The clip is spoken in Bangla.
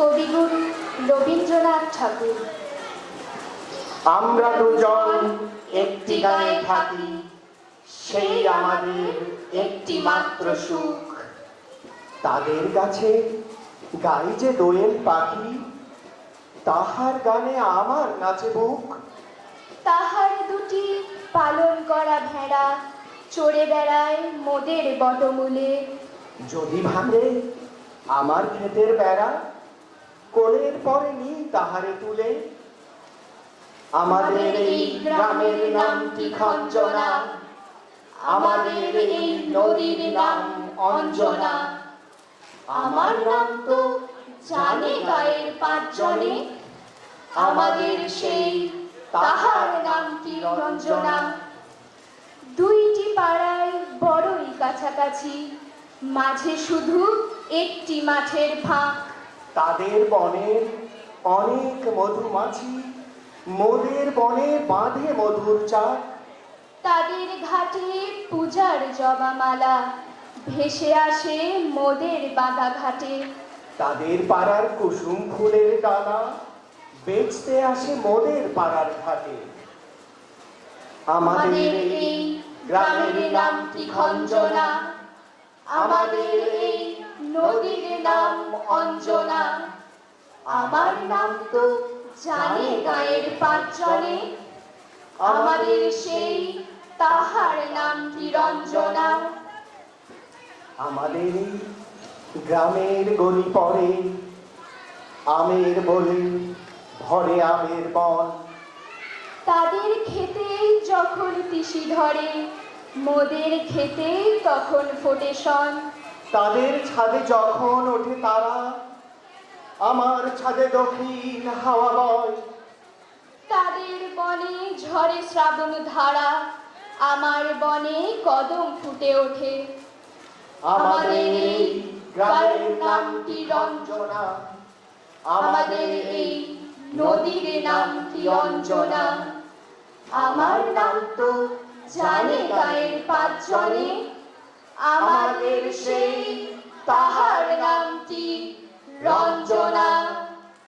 কবিগুরু রবীন্দ্রনাথ ঠাকুর। আমরা দুজন একটি গায়ে থাকি, সেই আমাদের একটি মাত্র সুখ। তাদের কাছে গাই যে দোয়েল পাখি, তাহার গানে আমার নাচে বুক। তাহার দুটি পালন করা ভেড়া চড়ে বেড়ায় মোদের বটমূলে। যদি ভাঙে আমার ক্ষেতের বেড়া, কোলের পরে নি তাহারে তুলে। আমাদের এই গ্রামের নামটি খঞ্জনা, আমাদের এই নদীর নাম অঞ্জনা। আমার নাম তো জানে গায়ের পাঁচজনে, আমাদের সেই তাহার নামটি রঞ্জনা। দুইটি পাড়ায় বড়ই কাছাকাছি, মাঝে শুধু একটি মাঠের ফাঁক। তাদের বনের অনেক মধুমাছি, মোদের বনে বাঁধে মধুর চাক। তাদের ঘাটে পূজার জবামালা ভেসে আসে মোদের বাঁধা ঘাটে। তাদের পাড়ার কুসুম ফুলের ডালা বেচতে আসে মোদের পাড়ার ঘাটে। আমাদের এই গ্রামের নামটি খঞ্জনা, আমাদের এই নদীর নাম অঞ্জনা। আমার নাম তো জানে গায়ের পাঁচজনে, আমাদের সেই তাহার নামটি রঞ্জনা। আমাদের এই গ্রামের গলি পরে আমের বলে ভরে আমের বন। তাদের খেতে যখন তিসি ধরে, মোদের খেতে তখন ফোটে শন। তাদের ছাদে যখন ওঠে তারা, আমার ছাদে দক্ষিণ হাওয়া বয়। তাদের বনে ঝরে শ্রাবণ ধারা, আমার বনে কদম ফুটে ওঠে। আমাদের এই গ্রামের নামটি রঞ্জনা, আমাদের এই নদীর নামটি অঞ্জনা। আমার নাম তো জানে গায়ের পাঁচজনে, আমাদের সেই তাহার নামটি রঞ্জনা।